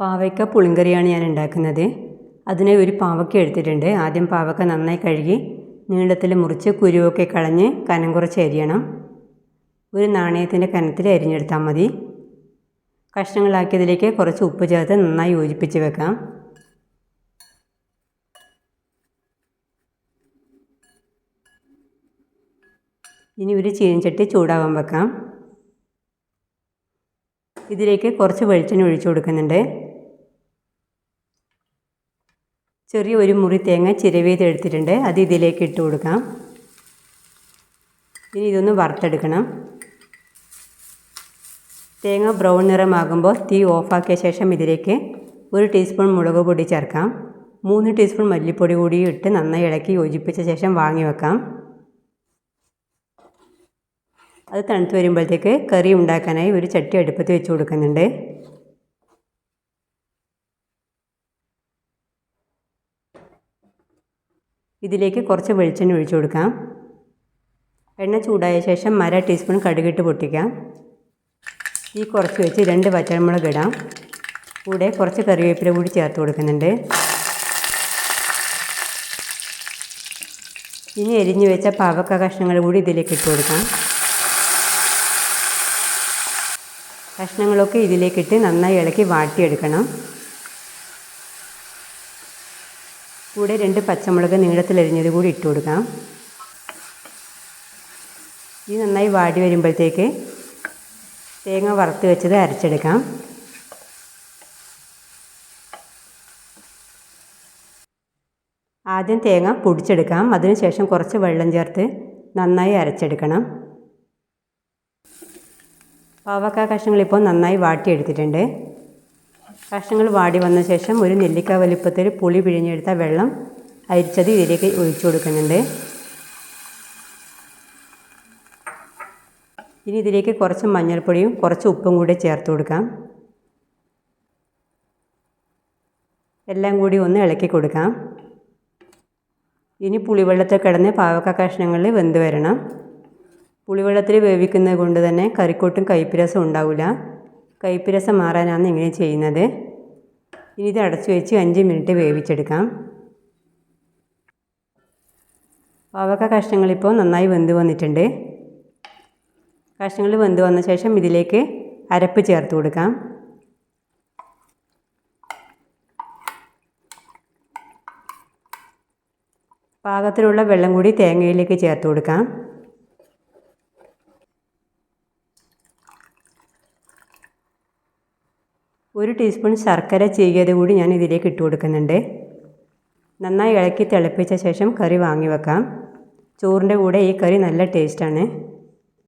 പാവയ്ക്ക പുളിങ്കറിയാണ് ഞാൻ ഉണ്ടാക്കുന്നത്. അതിന് ഒരു പാവയ്ക്ക എടുത്തിട്ടുണ്ട്. ആദ്യം പാവയ്ക്ക നന്നായി കഴുകി നീളത്തിൽ മുറിച്ച് കുരുവൊക്കെ കളഞ്ഞ് കനം കുറച്ച് അരിയണം. ഒരു നാണയത്തിൻ്റെ കനത്തിൽ അരിഞ്ഞെടുത്താൽ മതി. കഷ്ണങ്ങളാക്കിയതിലേക്ക് കുറച്ച് ഉപ്പ് ചേർത്ത് നന്നായി യോജിപ്പിച്ച് വെക്കാം. ഇനി ഒരു ചീനച്ചട്ടി ചൂടാവാൻ വെക്കാം. ഇതിലേക്ക് കുറച്ച് വെളിച്ചെണ്ണ ഒഴിച്ചു കൊടുക്കുന്നുണ്ട്. ചെറിയ ഒരു മുറി തേങ്ങ ചിരവിയത് എടുത്തിട്ടുണ്ട്. അത് ഇതിലേക്ക് ഇട്ട് കൊടുക്കാം. ഇനി ഇതൊന്ന് വറുത്തെടുക്കണം. തേങ്ങ ബ്രൗൺ നിറമാകുമ്പോൾ തീ ഓഫാക്കിയ ശേഷം ഇതിലേക്ക് 1 ടീസ്പൂൺ മുളക് പൊടി ചേർക്കാം. 3 ടീസ്പൂൺ മല്ലിപ്പൊടി കൂടി ഇട്ട് നന്നായി ഇളക്കി യോജിപ്പിച്ച ശേഷം വാങ്ങി വെക്കാം. അത് തണുത്ത് വരുമ്പോഴത്തേക്ക് കറി ഉണ്ടാക്കാനായി ഒരു ചട്ടി അടുപ്പത്ത് വെച്ച് കൊടുക്കുന്നുണ്ട്. ഇതിലേക്ക് കുറച്ച് വെളിച്ചെണ്ണ ഒഴിച്ചു കൊടുക്കാം. എണ്ണ ചൂടായ ശേഷം 1/2 ടീസ്പൂൺ കടുകിട്ട് പൊട്ടിക്കാം. ഈ കുറച്ച് വെച്ച് 2 പച്ചമുളക് ഇടാം. കൂടെ കുറച്ച് കറിവേപ്പില കൂടി ചേർത്ത് കൊടുക്കുന്നുണ്ട്. ഇനി എരിഞ്ഞു വെച്ച പാവയ്ക്ക കഷ്ണങ്ങൾ കൂടി ഇതിലേക്ക് ഇട്ട് കൊടുക്കാം. കഷ്ണങ്ങളൊക്കെ ഇതിലേക്കിട്ട് നന്നായി ഇളക്കി വാട്ടിയെടുക്കണം. കൂടെ 2 പച്ചമുളക് നീളത്തിലരിഞ്ഞത് കൂടി ഇട്ട് കൊടുക്കാം. ഇത് നന്നായി വാടി വരുമ്പോഴത്തേക്ക് തേങ്ങ വറുത്ത് വെച്ചത് അരച്ചെടുക്കാം. ആദ്യം തേങ്ങ പൊടിച്ചെടുക്കാം. അതിനുശേഷം കുറച്ച് വെള്ളം ചേർത്ത് നന്നായി അരച്ചെടുക്കണം. പാവയ്ക്ക കഷ്ണങ്ങളിപ്പോൾ നന്നായി വാട്ടിയെടുത്തിട്ടുണ്ട്. കഷ്ണങ്ങൾ വാടി വന്ന ശേഷം ഒരു നെല്ലിക്ക വലിപ്പത്തിൽ പുളി പിഴിഞ്ഞെടുത്ത വെള്ളം അരിച്ചത് ഇതിലേക്ക് ഒഴിച്ചു കൊടുക്കുന്നുണ്ട്. ഇനി ഇതിലേക്ക് കുറച്ച് മഞ്ഞൾപ്പൊടിയും കുറച്ച് ഉപ്പും കൂടി ചേർത്ത് കൊടുക്കാം. എല്ലാം കൂടി ഒന്ന് ഇളക്കി കൊടുക്കാം. ഇനി പുളിവെള്ളത്തിൽ കിടന്ന് പാവയ്ക്ക കഷ്ണങ്ങളിൽ വെന്ത് വരണം. പുളിവെള്ളത്തിൽ വേവിക്കുന്നത് കൊണ്ട് തന്നെ കറിക്കൊട്ടും കയ്പ്പ് ഉണ്ടാവില്ല. കയ്പ്പ് രസം മാറാനാണ് ഇങ്ങനെ ചെയ്യുന്നത്. ഇനി ഇത് അടച്ചു വെച്ച് 5 മിനിറ്റ് വേവിച്ചെടുക്കാം. പാവയ്ക്ക കഷ്ണങ്ങളിപ്പോൾ നന്നായി വെന്ത് വന്നിട്ടുണ്ട്. കഷ്ണങ്ങൾ വെന്ത് വന്ന ശേഷം ഇതിലേക്ക് അരപ്പ് ചേർത്ത് കൊടുക്കാം. പാകത്തിനുള്ള വെള്ളം കൂടി തേങ്ങയിലേക്ക് ചേർത്ത് കൊടുക്കാം. ഒരു ടീസ്പൂൺ ശർക്കര ചീകിയത് കൂടി ഞാൻ ഇതിലേക്ക് ഇട്ട് കൊടുക്കുന്നുണ്ട്. നന്നായി ഇളക്കി തിളപ്പിച്ച ശേഷം കറി വാങ്ങി വെക്കാം. ചോറിൻ്റെ കൂടെ ഈ കറി നല്ല ടേസ്റ്റാണ്.